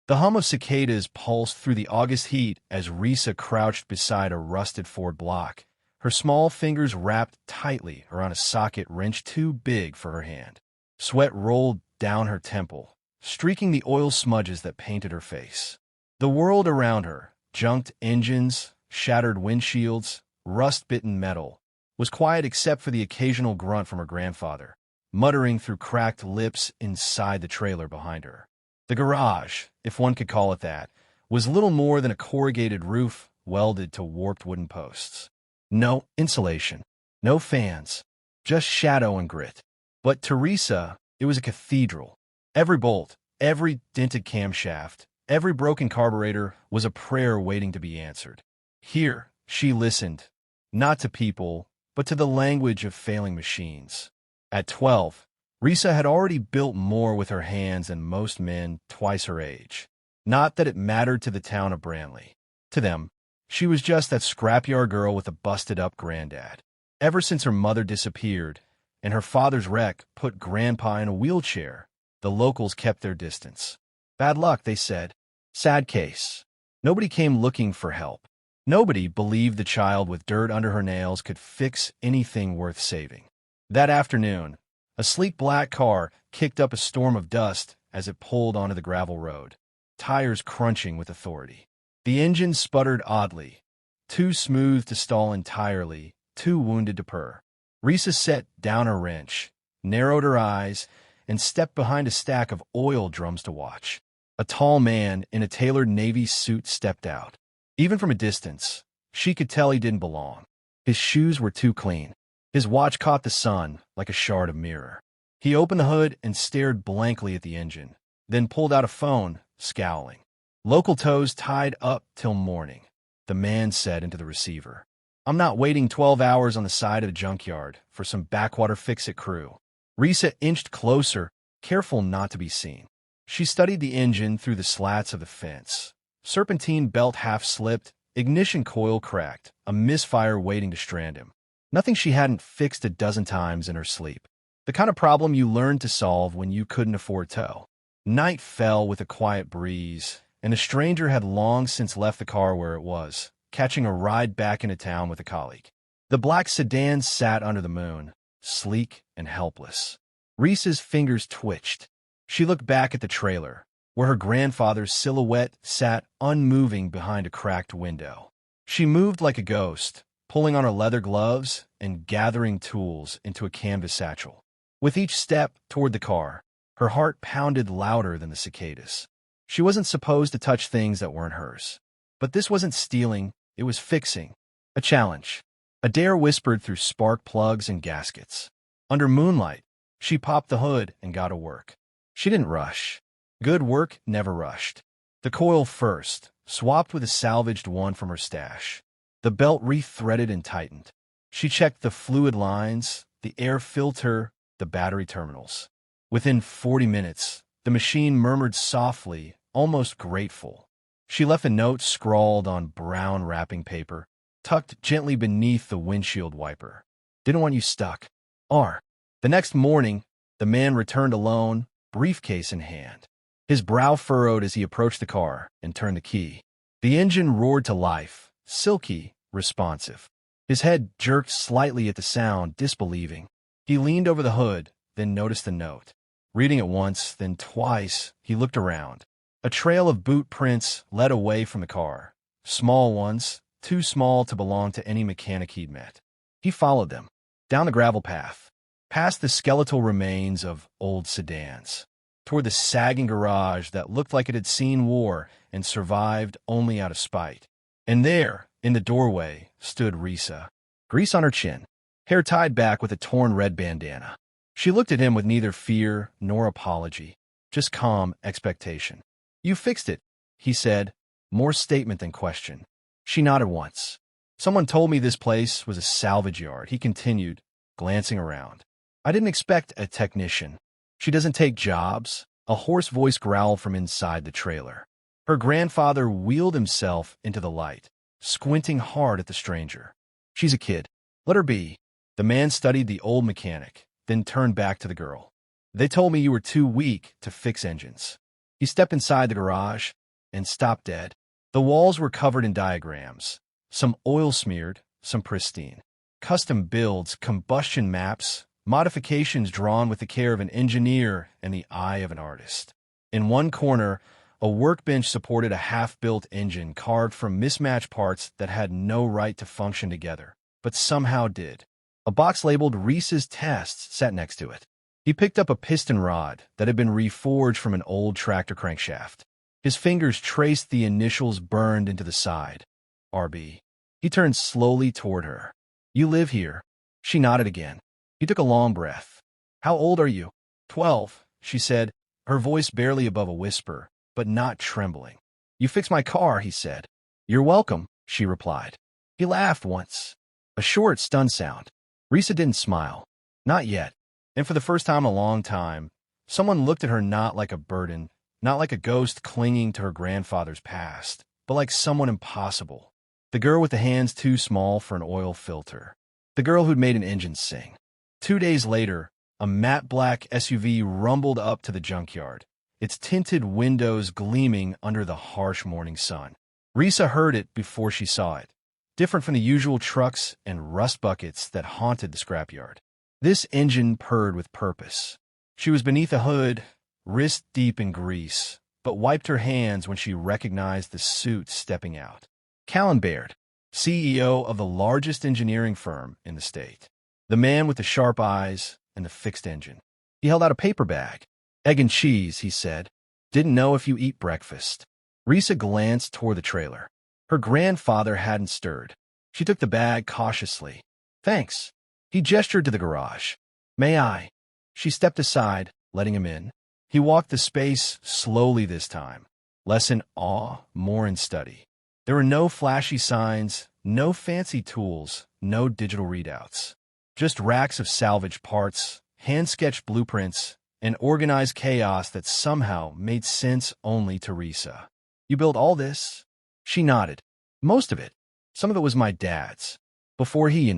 The hum of cicadas pulsed through the August heat as Risa crouched beside a rusted Ford block, her small fingers wrapped tightly around a socket wrench too big for her hand. Sweat rolled down her temple, streaking the oil smudges that painted her face. The world around her, junked engines, shattered windshields, rust-bitten metal, was quiet except for the occasional grunt from her grandfather, muttering through cracked lips inside the trailer behind her. The garage, if one could call it that, was little more than a corrugated roof welded to warped wooden posts. No insulation, no fans, just shadow and grit. But Teresa, it was a cathedral. Every bolt, every dented camshaft, every broken carburetor was a prayer waiting to be answered. Here, she listened, not to people, but to the language of failing machines. At 12, Risa had already built more with her hands than most men twice her age. Not that it mattered to the town of Brantley. To them, she was just that scrapyard girl with a busted-up granddad. Ever since her mother disappeared and her father's wreck put Grandpa in a wheelchair, the locals kept their distance. Bad luck, they said. Sad case. Nobody came looking for help. Nobody believed the child with dirt under her nails could fix anything worth saving. That afternoon, a sleek black car kicked up a storm of dust as it pulled onto the gravel road, tires crunching with authority. The engine sputtered oddly, too smooth to stall entirely, too wounded to purr. Risa set down her wrench, narrowed her eyes, and stepped behind a stack of oil drums to watch. A tall man in a tailored navy suit stepped out. Even from a distance, she could tell he didn't belong. His shoes were too clean. His watch caught the sun like a shard of mirror. He opened the hood and stared blankly at the engine, then pulled out a phone, scowling. Local tows tied up till morning, the man said into the receiver. I'm not waiting 12 hours on the side of the junkyard for some backwater fix-it crew. Risa inched closer, careful not to be seen. She studied the engine through the slats of the fence. Serpentine belt half-slipped, ignition coil cracked, a misfire waiting to strand him. Nothing she hadn't fixed a dozen times in her sleep. The kind of problem you learned to solve when you couldn't afford tow. Night fell with a quiet breeze, and the stranger had long since left the car where it was, catching a ride back into town with a colleague. The black sedan sat under the moon, sleek and helpless. Risa's fingers twitched. She looked back at the trailer, where her grandfather's silhouette sat unmoving behind a cracked window. She moved like a ghost, pulling on her leather gloves and gathering tools into a canvas satchel. With each step toward the car, her heart pounded louder than the cicadas. She wasn't supposed to touch things that weren't hers. But this wasn't stealing, it was fixing. A challenge. A dare whispered through spark plugs and gaskets. Under moonlight, she popped the hood and got to work. She didn't rush. Good work never rushed. The coil first, swapped with a salvaged one from her stash. The belt re-threaded and tightened. She checked the fluid lines, the air filter, the battery terminals. Within 40 minutes, the machine murmured softly, almost grateful. She left a note scrawled on brown wrapping paper, tucked gently beneath the windshield wiper. Didn't want you stuck. R. The next morning, the man returned alone, briefcase in hand. His brow furrowed as he approached the car and turned the key. The engine roared to life, silky, responsive. His head jerked slightly at the sound, disbelieving. He leaned over the hood, then noticed the note. Reading it once, then twice, he looked around. A trail of boot prints led away from the car. Small ones, too small to belong to any mechanic he'd met. He followed them, down the gravel path, past the skeletal remains of old sedans, toward the sagging garage that looked like it had seen war and survived only out of spite. And there, in the doorway, stood Risa, grease on her chin, hair tied back with a torn red bandana. She looked at him with neither fear nor apology, just calm expectation. You fixed it, he said, more statement than question. She nodded once. Someone told me this place was a salvage yard, he continued, glancing around. I didn't expect a technician. She doesn't take jobs, a hoarse voice growled from inside the trailer. Her grandfather wheeled himself into the light, squinting hard at the stranger. She's a kid. Let her be. The man studied the old mechanic, then turned back to the girl. They told me you were too weak to fix engines. He stepped inside the garage and stopped dead. The walls were covered in diagrams, some oil-smeared, some pristine. Custom builds, combustion maps, modifications drawn with the care of an engineer and the eye of an artist. In one corner, a workbench supported a half-built engine carved from mismatched parts that had no right to function together, but somehow did. A box labeled Reese's Tests sat next to it. He picked up a piston rod that had been reforged from an old tractor crankshaft. His fingers traced the initials burned into the side. RB. He turned slowly toward her. "You live here?" She nodded again. He took a long breath. "How old are you?" 12, she said, her voice barely above a whisper, but not trembling. "You fixed my car," he said. "You're welcome," she replied. He laughed once. A short, stunned sound. Risa didn't smile. Not yet. And for the first time in a long time, someone looked at her not like a burden, not like a ghost clinging to her grandfather's past, but like someone impossible. The girl with the hands too small for an oil filter. The girl who'd made an engine sing. 2 days later, a matte black SUV rumbled up to the junkyard, its tinted windows gleaming under the harsh morning sun. Risa heard it before she saw it, different from the usual trucks and rust buckets that haunted the scrapyard. This engine purred with purpose. She was beneath a hood, wrist deep in grease, but wiped her hands when she recognized the suit stepping out. Callan Baird, CEO of the largest engineering firm in the state. The man with the sharp eyes and the fixed engine. He held out a paper bag. "Egg and cheese," he said. "Didn't know if you eat breakfast." Risa glanced toward the trailer. Her grandfather hadn't stirred. She took the bag cautiously. "Thanks." He gestured to the garage. "May I?" She stepped aside, letting him in. He walked the space slowly this time, less in awe, more in study. There were no flashy signs, no fancy tools, no digital readouts. Just racks of salvaged parts, hand-sketched blueprints, and organized chaos that somehow made sense only to Risa. "You built all this?" She nodded. "Most of it. Some of it was my dad's. Before he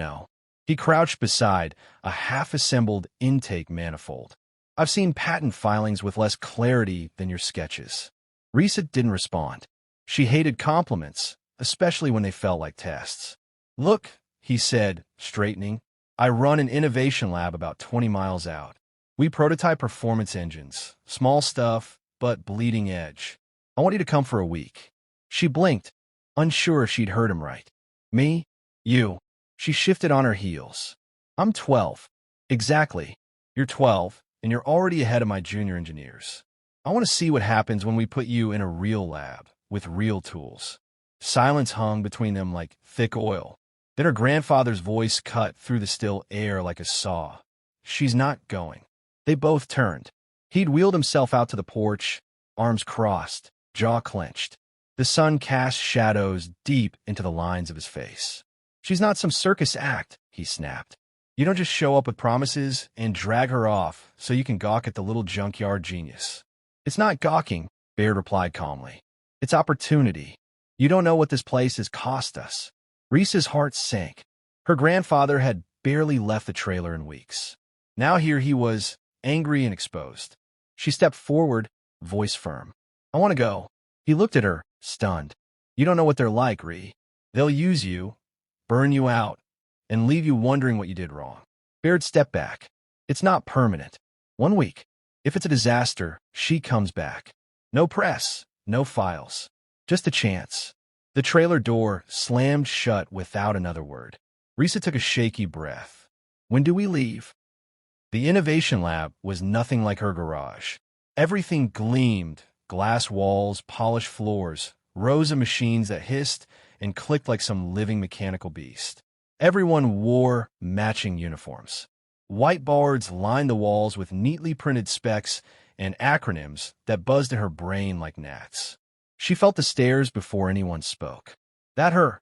crouched beside a half-assembled intake manifold. "I've seen patent filings with less clarity than your sketches." Risa didn't respond. She hated compliments, especially when they felt like tests. "Look," he said, straightening, "I run an innovation lab about 20 miles out. We prototype performance engines, small stuff, but bleeding edge. I want you to come for a week." She blinked, unsure if she'd heard him right. "Me? You?" She shifted on her heels. "I'm 12. "Exactly. You're 12, and you're already ahead of my junior engineers. I want to see what happens when we put you in a real lab, with real tools." Silence hung between them like thick oil. Then her grandfather's voice cut through the still air like a saw. "She's not going." They both turned. He'd wheeled himself out to the porch, arms crossed, jaw clenched. The sun cast shadows deep into the lines of his face. "She's not some circus act," he snapped. "You don't just show up with promises and drag her off so you can gawk at the little junkyard genius." "It's not gawking," Baird replied calmly. "It's opportunity. You don't know what this place has cost us." Risa's heart sank. Her grandfather had barely left the trailer in weeks. Now here he was, angry and exposed. She stepped forward, voice firm. "I want to go." He looked at her, stunned. "You don't know what they're like, Ree. They'll use you, burn you out, and leave you wondering what you did wrong." Baird stepped back. "It's not permanent. 1 week. If it's a disaster, she comes back. No press, no files. Just a chance." The trailer door slammed shut without another word. Risa took a shaky breath. "When do we leave?" The innovation lab was nothing like her garage. Everything gleamed, glass walls, polished floors, rows of machines that hissed and clicked like some living mechanical beast. Everyone wore matching uniforms. Whiteboards lined the walls with neatly printed specs and acronyms that buzzed in her brain like gnats. She felt the stares before anyone spoke. "That her?"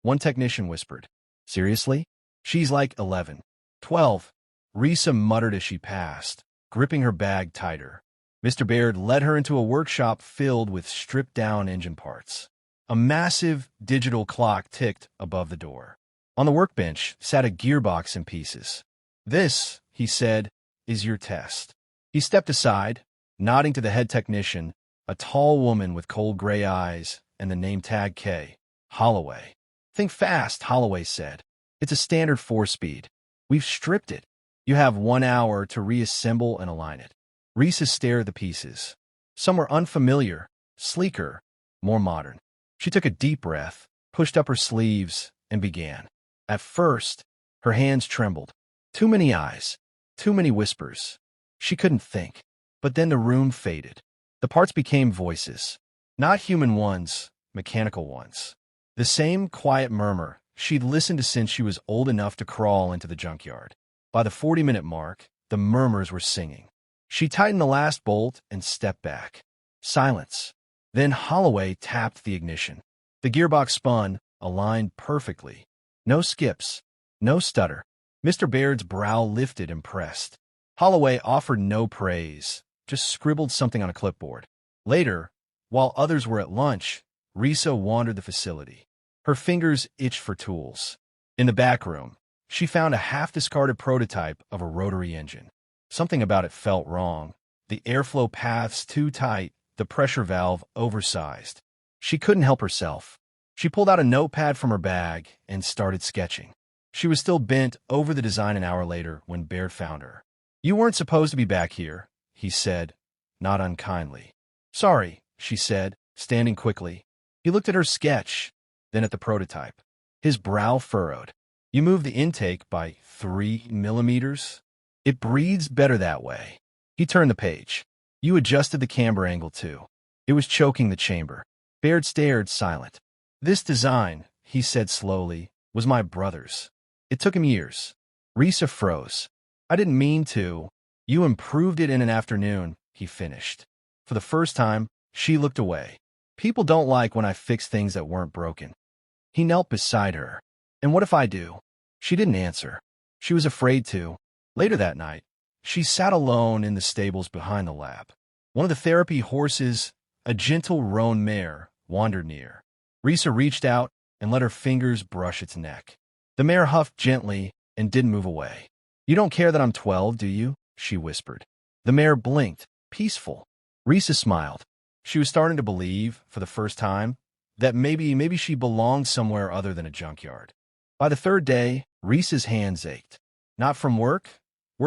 One technician whispered. "Seriously? She's like 11. 12. Risa muttered as she passed, gripping her bag tighter. Mr. Baird led her into a workshop filled with stripped-down engine parts. A massive digital clock ticked above the door. On the workbench sat a gearbox in pieces. "This," he said, "is your test." He stepped aside, nodding to the head technician, a tall woman with cold gray eyes and the name tag K. Holloway. Think fast, Holloway said. It's a standard 4-speed. We've stripped it. You have 1 hour to reassemble and align it. Risa stared at the pieces. Some were unfamiliar, sleeker, more modern. She took a deep breath, pushed up her sleeves, and began. At first, her hands trembled. Too many eyes, too many whispers. She couldn't think. But then the room faded. The parts became voices. Not human ones, mechanical ones. The same quiet murmur she'd listened to since she was old enough to crawl into the junkyard. By the 40-minute mark, the murmurs were singing. She tightened the last bolt and stepped back. Silence. Then Holloway tapped the ignition. The gearbox spun, aligned perfectly. No skips, no stutter. Mr. Baird's brow lifted, impressed. Holloway offered no praise, just scribbled something on a clipboard. Later, while others were at lunch, Risa wandered the facility. Her fingers itched for tools. In the back room, she found a half-discarded prototype of a rotary engine. Something about it felt wrong. The airflow paths too tight, the pressure valve oversized. She couldn't help herself. She pulled out a notepad from her bag and started sketching. She was still bent over the design an hour later when Baird found her. "You weren't supposed to be back here," he said, not unkindly. "Sorry," she said, standing quickly. He looked at her sketch, then at the prototype. His brow furrowed. "You moved the intake by 3 millimeters? It breathes better that way." He turned the page. "You adjusted the camber angle too." It was choking the chamber. Baird stared, silent. "This design," he said slowly, "was my brother's. It took him years." Risa froze. "I didn't mean to." "You improved it in an afternoon," he finished. For the first time, she looked away. "People don't like when I fix things that weren't broken." He knelt beside her. "And what if I do?" She didn't answer. She was afraid to. Later that night, she sat alone in the stables behind the lab. One of the therapy horses, a gentle roan mare, wandered near. Risa reached out and let her fingers brush its neck. The mare huffed gently and didn't move away. "You don't care that I'm 12, do you?" she whispered. The mare blinked, peaceful. Risa smiled. She was starting to believe, for the first time, that maybe she belonged somewhere other than a junkyard. By the third day, Risa's hands ached. Not from work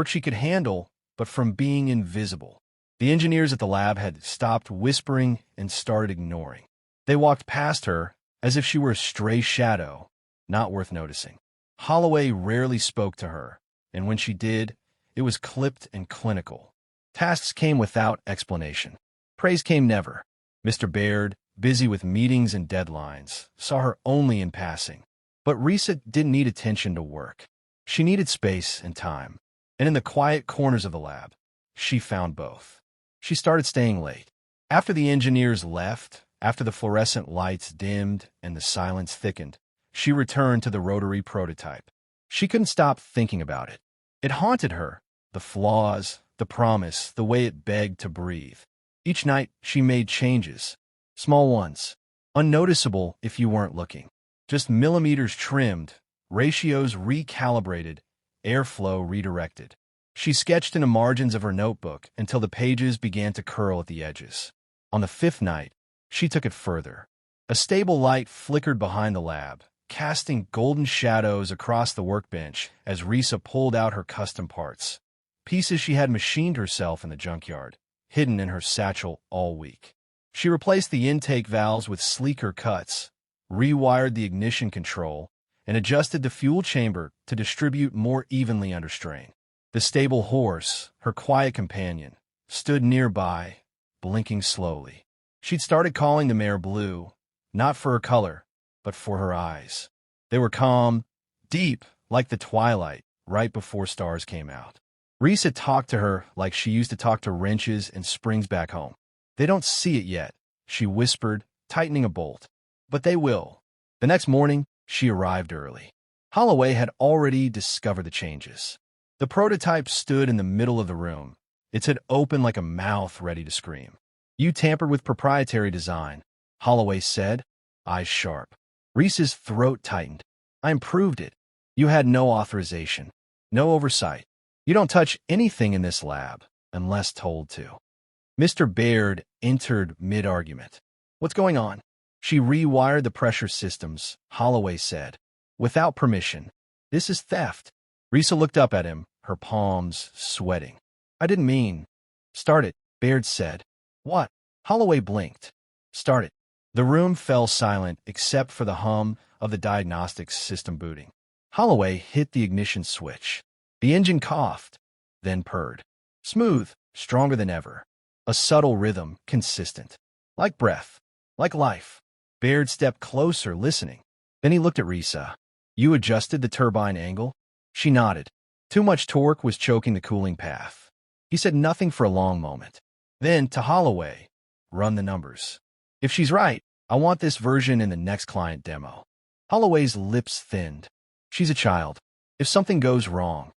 she could handle, but from being invisible. The engineers at the lab had stopped whispering and started ignoring. They walked past her as if she were a stray shadow, not worth noticing. Holloway rarely spoke to her, and when she did, it was clipped and clinical. Tasks came without explanation. Praise came never. Mr. Baird, busy with meetings and deadlines, saw her only in passing. But Risa didn't need attention to work. She needed space and time. And in the quiet corners of the lab, she found both. She started staying late. After the engineers left, after the fluorescent lights dimmed and the silence thickened, she returned to the rotary prototype. She couldn't stop thinking about it. It haunted her, the flaws, the promise, the way it begged to breathe. Each night, she made changes. Small ones. Unnoticeable if you weren't looking. Just millimeters trimmed, ratios recalibrated, airflow redirected. She sketched in the margins of her notebook until the pages began to curl at the edges. On the 5th night, she took it further. A stable light flickered behind the lab, casting golden shadows across the workbench as Risa pulled out her custom parts. Pieces she had machined herself in the junkyard, hidden in her satchel all week. She replaced the intake valves with sleeker cuts, rewired the ignition control, and adjusted the fuel chamber to distribute more evenly under strain. The stable horse, her quiet companion, stood nearby, blinking slowly. She'd started calling the mare Blue, not for her color, but for her eyes. They were calm, deep, like the twilight, right before stars came out. Risa talked to her like she used to talk to wrenches and springs back home. "They don't see it yet," she whispered, tightening a bolt. "But they will." The next morning, she arrived early. Holloway had already discovered the changes. The prototype stood in the middle of the room, its head open like a mouth ready to scream. "You tampered with proprietary design," Holloway said, eyes sharp. Risa's throat tightened. "I improved it. You had no authorization, no oversight. You don't touch anything in this lab unless told to." Mr. Baird entered mid-argument. What's going on? She rewired the pressure systems, Holloway said. Without permission. This is theft. Risa looked up at him, her palms sweating. I didn't mean. Start it, Baird said. What? Holloway blinked. Start it. The room fell silent except for the hum of the diagnostics system booting. Holloway hit the ignition switch. The engine coughed, then purred. Smooth, stronger than ever. A subtle rhythm, consistent. Like breath. Like life. Baird stepped closer, listening. Then he looked at Risa. You adjusted the turbine angle? She nodded. Too much torque was choking the cooling path. He said nothing for a long moment. Then, to Holloway, run the numbers. If she's right, I want this version in the next client demo. Holloway's lips thinned. She's a child. If something goes wrong,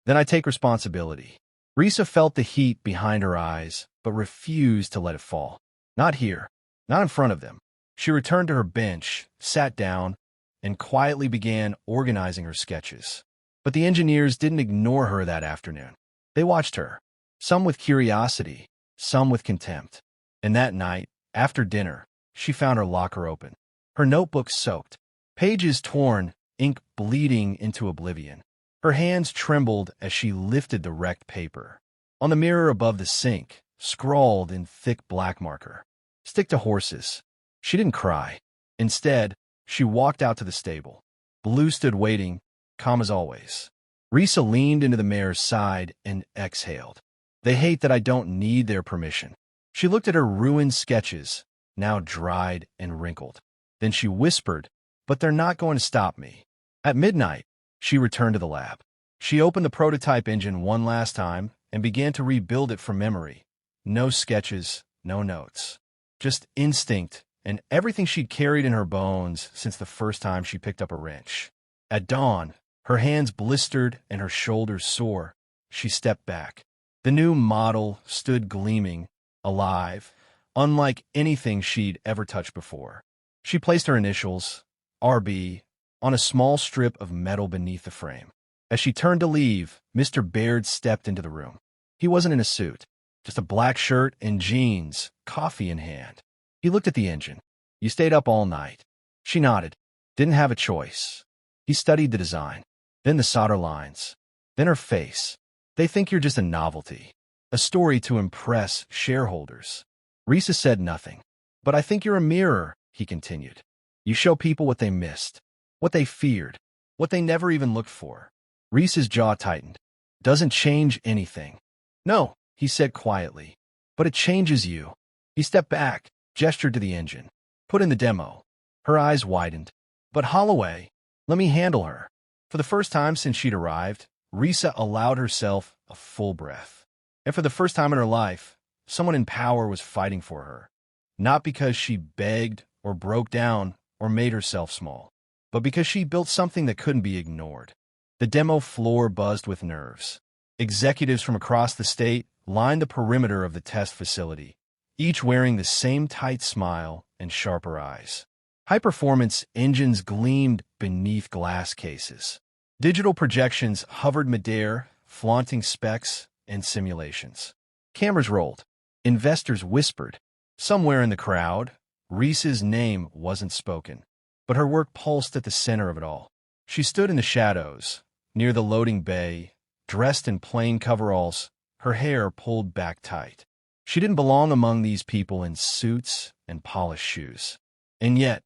then I take responsibility. Risa felt the heat behind her eyes, but refused to let it fall. Not here. Not in front of them. She returned to her bench, sat down, and quietly began organizing her sketches. But the engineers didn't ignore her that afternoon. They watched her, some with curiosity, some with contempt. And that night, after dinner, she found her locker open. Her notebook soaked, pages torn, ink bleeding into oblivion. Her hands trembled as she lifted the wrecked paper. On the mirror above the sink, scrawled in thick black marker, stick to horses. She didn't cry. Instead, she walked out to the stable. Blue stood waiting, calm as always. Risa leaned into the mare's side and exhaled. They hate that I don't need their permission. She looked at her ruined sketches, now dried and wrinkled. Then she whispered, but they're not going to stop me. At midnight, she returned to the lab. She opened the prototype engine one last time and began to rebuild it from memory. No sketches, no notes. Just instinct and everything she'd carried in her bones since the first time she picked up a wrench. At dawn, her hands blistered and her shoulders sore, she stepped back. The new model stood gleaming, alive, unlike anything she'd ever touched before. She placed her initials, RB, on a small strip of metal beneath the frame. As she turned to leave, Mr. Baird stepped into the room. He wasn't in a suit, just a black shirt and jeans, coffee in hand. He looked at the engine. You stayed up all night. She nodded. Didn't have a choice. He studied the design, then the solder lines, then her face. They think you're just a novelty, a story to impress shareholders. Risa said nothing. But I think you're a mirror, he continued. You show people what they missed, what they feared, what they never even looked for. Risa's jaw tightened. Doesn't change anything. No, he said quietly. But it changes you. He stepped back, gestured to the engine. Put in the demo. Her eyes widened. But Holloway, let me handle her. For the first time since she'd arrived, Risa allowed herself a full breath. And for the first time in her life, someone in power was fighting for her. Not because she begged or broke down or made herself small, but because she built something that couldn't be ignored. The demo floor buzzed with nerves. Executives from across the state lined the perimeter of the test facility, each wearing the same tight smile and sharper eyes. High-performance engines gleamed beneath glass cases. Digital projections hovered midair, flaunting specs and simulations. Cameras rolled. Investors whispered. Somewhere in the crowd, Risa's name wasn't spoken, but her work pulsed at the center of it all. She stood in the shadows, near the loading bay, dressed in plain coveralls, her hair pulled back tight. She didn't belong among these people in suits and polished shoes. And yet,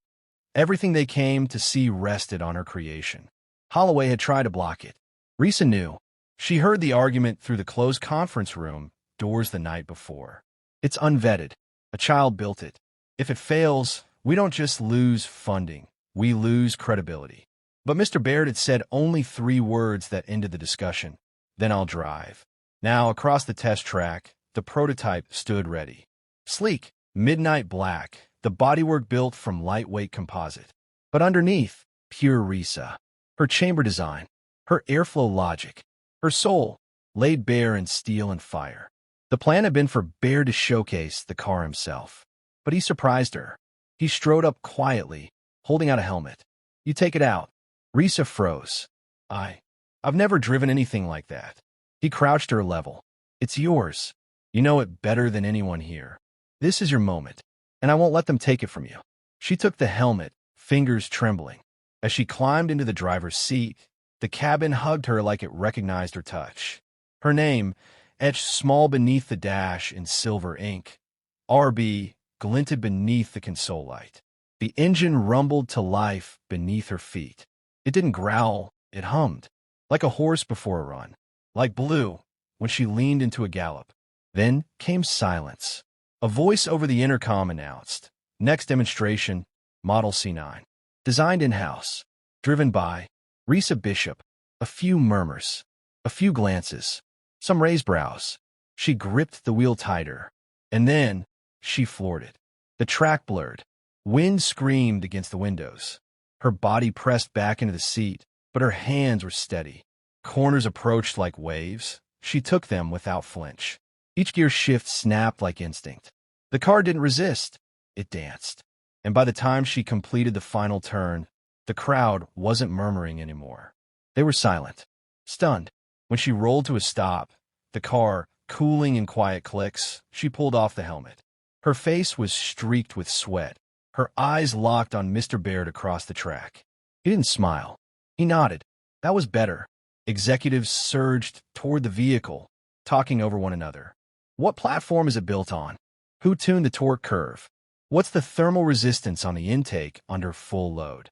everything they came to see rested on her creation. Holloway had tried to block it. Risa knew. She heard the argument through the closed conference room doors the night before. It's unvetted. A child built it. If it fails, we don't just lose funding, we lose credibility. But Mr. Baird had said only 3 words that ended the discussion. Then I'll drive. Now, across the test track, the prototype stood ready. Sleek, midnight black, the bodywork built from lightweight composite. But underneath, pure Risa. Her chamber design, her airflow logic, her soul, laid bare in steel and fire. The plan had been for Baird to showcase the car himself. But he surprised her. He strode up quietly, holding out a helmet. You take it out. Risa froze. I've never driven anything like that. He crouched to her level. It's yours. You know it better than anyone here. This is your moment, and I won't let them take it from you. She took the helmet, fingers trembling. As she climbed into the driver's seat, the cabin hugged her like it recognized her touch. Her name, etched small beneath the dash in silver ink, RB, glinted beneath the console light. The engine rumbled to life beneath her feet. It didn't growl, it hummed, like a horse before a run, like Blue when she leaned into a gallop. Then came silence. A voice over the intercom announced, "Next demonstration, Model C9. Designed in-house. Driven by Risa Bishop." A few murmurs. A few glances. Some raised brows. She gripped the wheel tighter. And then she floored it. The track blurred. Wind screamed against the windows. Her body pressed back into the seat, but her hands were steady. Corners approached like waves. She took them without flinch. Each gear shift snapped like instinct. The car didn't resist. It danced. And by the time she completed the final turn, the crowd wasn't murmuring anymore. They were silent, stunned. When she rolled to a stop, the car cooling in quiet clicks, she pulled off the helmet. Her face was streaked with sweat. Her eyes locked on Mr. Baird across the track. He didn't smile. He nodded. That was better. Executives surged toward the vehicle, talking over one another. What platform is it built on? Who tuned the torque curve? What's the thermal resistance on the intake under full load?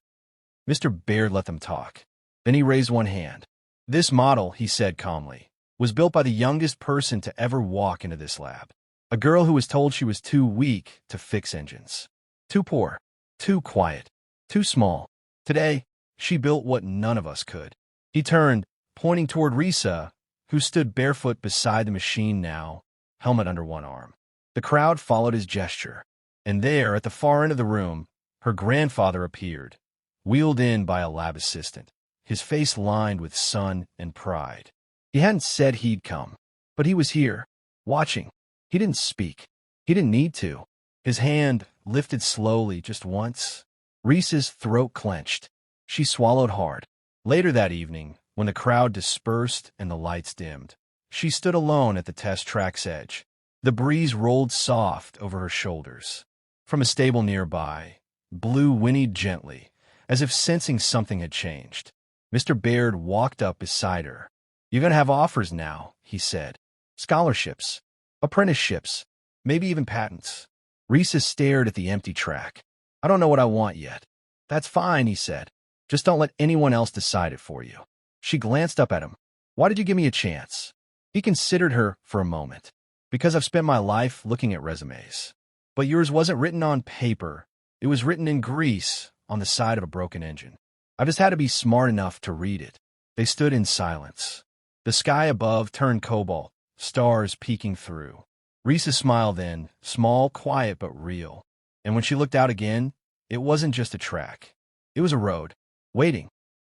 Mr. Baird let them talk. Then he raised one hand. This model, he said calmly, was built by the youngest person to ever walk into this lab. A girl who was told she was too weak to fix engines. Too poor. Too quiet. Too small. Today, she built what none of us could. He turned, pointing toward Risa, who stood barefoot beside the machine now, helmet under one arm. The crowd followed his gesture. And there, at the far end of the room, her grandfather appeared, wheeled in by a lab assistant, his face lined with sun and pride. He hadn't said he'd come, but he was here, watching. He didn't speak. He didn't need to. His hand lifted slowly just once. Risa's throat clenched. She swallowed hard. Later that evening, when the crowd dispersed and the lights dimmed, she stood alone at the test track's edge. The breeze rolled soft over her shoulders. From a stable nearby, Blue whinnied gently, as if sensing something had changed. Mr. Baird walked up beside her. "You're going to have offers now," he said. "Scholarships, apprenticeships, maybe even patents." Risa stared at the empty track. "I don't know what I want yet." "That's fine," he said. "Just don't let anyone else decide it for you." She glanced up at him. "Why did you give me a chance?" He considered her for a moment. "Because I've spent my life looking at resumes. But yours wasn't written on paper. It was written in grease on the side of a broken engine. I just had to be smart enough to read it." They stood in silence. The sky above turned cobalt, stars peeking through. Risa smiled then, small, quiet, but real. And when she looked out again, it wasn't just a track. It was a road, waiting,